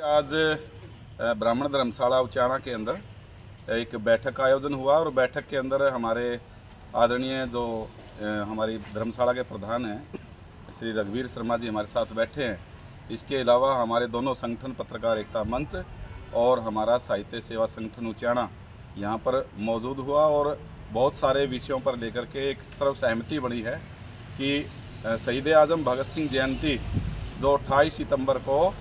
आज ब्राह्मण धर्मशाला उचाणा के अंदर एक बैठक का आयोजन हुआ और बैठक के अंदर हमारे आदरणीय जो हमारी धर्मशाला के प्रधान हैं श्री रघुवीर शर्मा जी हमारे साथ बैठे हैं। इसके अलावा हमारे दोनों संगठन पत्रकार एकता मंच और हमारा साहित्य सेवा संगठन उचाणा यहाँ पर मौजूद हुआ और बहुत सारे विषयों पर लेकर के एक सर्वसहमति बनी है कि शहीद आजम भगत सिंह जयंती जो 28 सितंबर को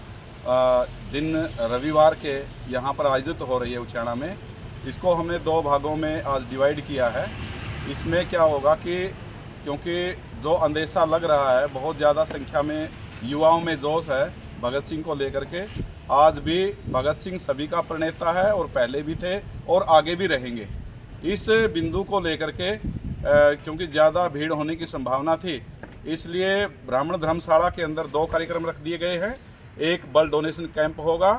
दिन रविवार के यहाँ पर आयोजित हो रही है उचाणा में, इसको हमने दो भागों में आज डिवाइड किया है। इसमें क्या होगा कि क्योंकि जो अंदेशा लग रहा है बहुत ज़्यादा संख्या में युवाओं में जोश है भगत सिंह को लेकर के, आज भी भगत सिंह सभी का प्रणेता है और पहले भी थे और आगे भी रहेंगे। इस बिंदु को लेकर के क्योंकि ज़्यादा भीड़ होने की संभावना थी, इसलिए ब्राह्मण धर्मशाला के अंदर दो कार्यक्रम रख दिए गए हैं। एक ब्लड डोनेशन कैंप होगा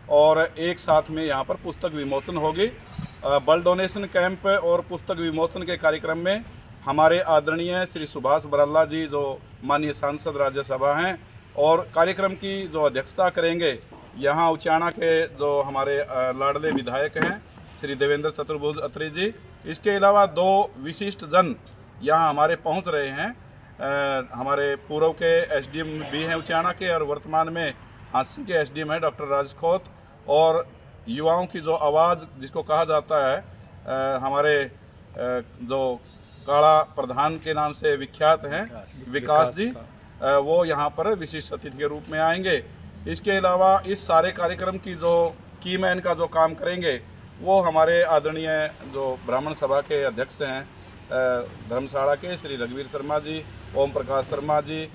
और एक साथ में यहाँ पर पुस्तक विमोचन होगी। ब्लड डोनेशन कैंप और पुस्तक विमोचन के कार्यक्रम में हमारे आदरणीय श्री सुभाष बराला जी जो माननीय सांसद राज्यसभा हैं और कार्यक्रम की जो अध्यक्षता करेंगे यहाँ उचाणा के जो हमारे लाडले विधायक हैं श्री देवेंद्र चतुर्भुज अत्री जी। इसके अलावा दो विशिष्ट जन यहाँ हमारे पहुँच रहे हैं। हमारे पूर्व के एसडीएम भी हैं उचाणा के और वर्तमान में हांसी के एसडीएम है डॉक्टर राजखोत, और युवाओं की जो आवाज़ जिसको कहा जाता है हमारे जो काड़ा प्रधान के नाम से विख्यात हैं विकास जी, वो यहाँ पर विशिष्ट अतिथि के रूप में आएंगे। इसके अलावा इस सारे कार्यक्रम की जो की मैन का जो काम करेंगे वो हमारे आदरणीय जो ब्राह्मण सभा के अध्यक्ष हैं धर्मशाला के श्री रघुवीर शर्मा जी, ओम प्रकाश शर्मा जी,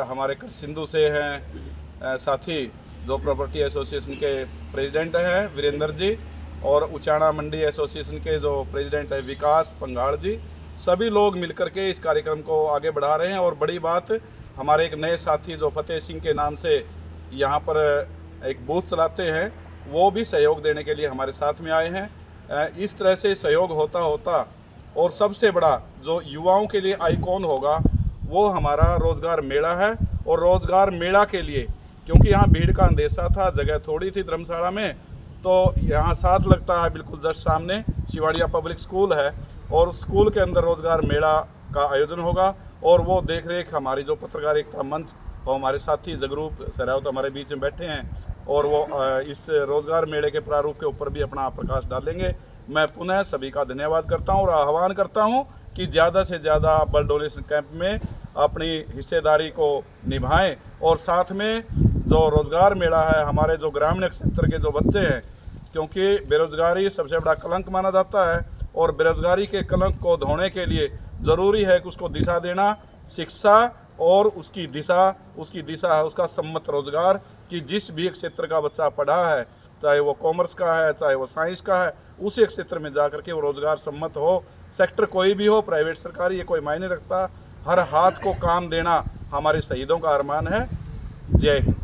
हमारे सिंधु से हैं साथी जो प्रॉपर्टी एसोसिएशन के प्रेसिडेंट हैं वीरेंद्र जी, और उचाणा मंडी एसोसिएशन के जो प्रेसिडेंट है विकास पंगाड़ जी। सभी लोग मिलकर के इस कार्यक्रम को आगे बढ़ा रहे हैं। और बड़ी बात, हमारे एक नए साथी जो फतेह सिंह के नाम से यहाँ पर एक बूथ चलाते हैं, वो भी सहयोग देने के लिए हमारे साथ में आए हैं। इस तरह से सहयोग होता होता और सबसे बड़ा जो युवाओं के लिए आइकॉन होगा वो हमारा रोज़गार मेला है। और रोज़गार मेला के लिए क्योंकि यहाँ भीड़ का अंदेशा था, जगह थोड़ी थी धर्मशाला में, तो यहाँ साथ लगता है बिल्कुल जस्ट सामने शिवाड़िया पब्लिक स्कूल है और स्कूल के अंदर रोज़गार मेला का आयोजन होगा। और वो देख रेख हमारी जो पत्रकार एकता मंच और हमारे साथी जगरूप सहरावत हमारे बीच में बैठे हैं और वो इस रोज़गार मेले के प्रारूप के ऊपर भी अपना प्रकाश डालेंगे। मैं पुनः सभी का धन्यवाद करता हूं और आह्वान करता हूं कि ज़्यादा से ज़्यादा ब्लड डोनेशन कैंप में अपनी हिस्सेदारी को निभाएं। और साथ में जो रोज़गार मेला है, हमारे जो ग्रामीण क्षेत्र के जो बच्चे हैं, क्योंकि बेरोज़गारी सबसे बड़ा कलंक माना जाता है और बेरोज़गारी के कलंक को धोने के लिए ज़रूरी है कि उसको दिशा देना, शिक्षा और उसकी दिशा है उसका सम्मत रोज़गार। कि जिस भी क्षेत्र का बच्चा पढ़ा है, चाहे वो कॉमर्स का है चाहे वो साइंस का है, उसी क्षेत्र में जा कर के वो रोज़गार सम्मत हो। सेक्टर कोई भी हो, प्राइवेट सरकारी, ये कोई मायने रखता, हर हाथ को काम देना हमारे शहीदों का अरमान है। जय हिंद।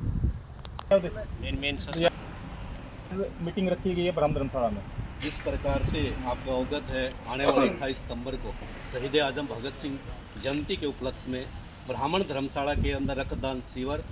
मीटिंग रखी गई है ब्राह्मण धर्मशाला में। जिस प्रकार से आपको अवगत है, आने वाले 28 सितंबर को शहीद आजम भगत सिंह जयंती के उपलक्ष्य में ब्राह्मण धर्मशाला के अंदर रक्तदान शिविर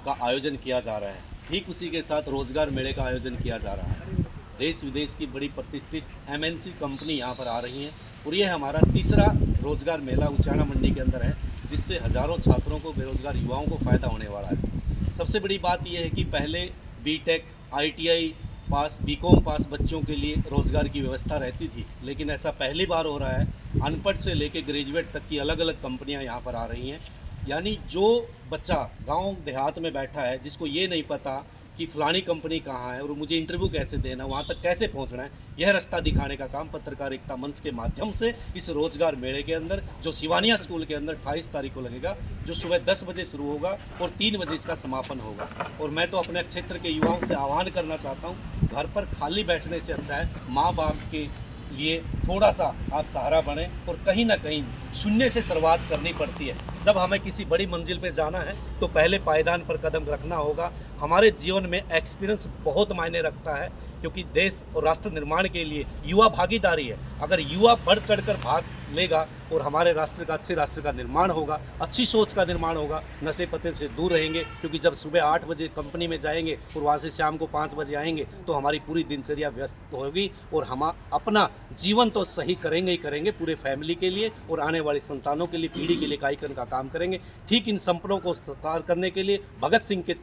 का आयोजन किया जा रहा है। ठीक उसी के साथ रोज़गार मेले का आयोजन किया जा रहा है। देश विदेश की बड़ी प्रतिष्ठित MNC कंपनी यहाँ पर आ रही हैं और यह हमारा तीसरा रोज़गार मेला उचाणा मंडी के अंदर है, जिससे हज़ारों छात्रों को, बेरोज़गार युवाओं को फ़ायदा होने वाला है। सबसे बड़ी बात यह है कि पहले BTech, ITI पास, BCom पास बच्चों के लिए रोज़गार की व्यवस्था रहती थी, लेकिन ऐसा पहली बार हो रहा है। अनपढ़ से लेकर ग्रेजुएट तक की अलग अलग कंपनियां यहाँ पर आ रही हैं। यानी जो बच्चा गांव देहात में बैठा है, जिसको ये नहीं पता कि फ़लानी कंपनी कहाँ है और मुझे इंटरव्यू कैसे देना, वहाँ तक कैसे पहुँचना है, यह रास्ता दिखाने का काम पत्रकार एकता मंच के माध्यम से इस रोज़गार मेले के अंदर, जो शिवानिया स्कूल के अंदर 28 तारीख को लगेगा, जो सुबह 10 बजे शुरू होगा और 3 बजे इसका समापन होगा। और मैं तो अपने क्षेत्र के युवाओं से आह्वान करना चाहता हूँ, घर पर खाली बैठने से अच्छा है माँ बाप के लिए थोड़ा सा आप सहारा बने और कहीं ना कहीं शून्य से शुरुआत करनी पड़ती है। जब हमें किसी बड़ी मंजिल पे जाना है तो पहले पायदान पर कदम रखना होगा। हमारे जीवन में एक्सपीरियंस बहुत मायने रखता है, क्योंकि देश और राष्ट्र निर्माण के लिए युवा भागीदारी है। अगर युवा बढ़ चढ़कर भाग लेगा और हमारे राष्ट्र का, अच्छे राष्ट्र का निर्माण होगा, अच्छी सोच का निर्माण होगा, नशे पते से दूर रहेंगे। क्योंकि जब सुबह 8 बजे कंपनी में जाएंगे और वहाँ से शाम को 5 बजे आएंगे तो हमारी पूरी दिनचर्या व्यस्त होगी और हम अपना जीवन तो सही करेंगे ही करेंगे, पूरे फैमिली के लिए और आने वाली संतानों के लिए, पीढ़ी के लिए एक आइकन का काम करेंगे। ठीक इन सपनों को साकार करने के लिए भगत सिंह के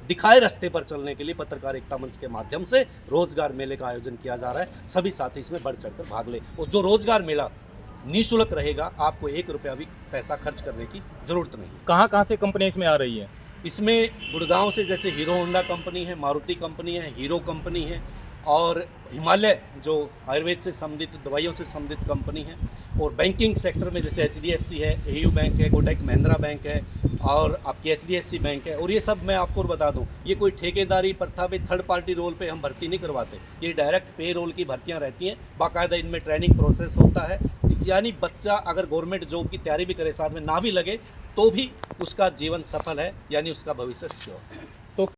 दिखाए रास्ते पर चलने के लिए पत्रकार एकता मंच के माध्यम से रोजगार मेले का आयोजन किया जा रहा है। सभी साथी इसमें बढ़ चढ़कर भाग ले और जो रोजगार मेला निःशुल्क रहेगा, आपको 1 रुपया भी पैसा खर्च करने की जरूरत नहीं। कहाँ से कंपनी इसमें आ रही है? इसमें गुड़गांव से जैसे हीरो होंडा कंपनी है, मारुति कंपनी है, हीरो कंपनी है और हिमालय जो आयुर्वेद से संबंधित, दवाइयों से संबंधित कंपनी है। और बैंकिंग सेक्टर में जैसे HDFC है, AU बैंक है, कोटक महिंद्रा बैंक है और आपकी HDFC बैंक है। और ये सब मैं आपको बता दूं, ये कोई ठेकेदारी प्रथा पे थर्ड पार्टी रोल पे हम भर्ती नहीं करवाते। ये डायरेक्ट पे रोल की भर्तियां रहती हैं, बाकायदा इनमें ट्रेनिंग प्रोसेस होता है। यानी बच्चा अगर गवर्नमेंट जॉब की तैयारी भी करे, साथ में ना भी लगे तो भी उसका जीवन सफल है, यानी उसका भविष्य सिक्योर है। तो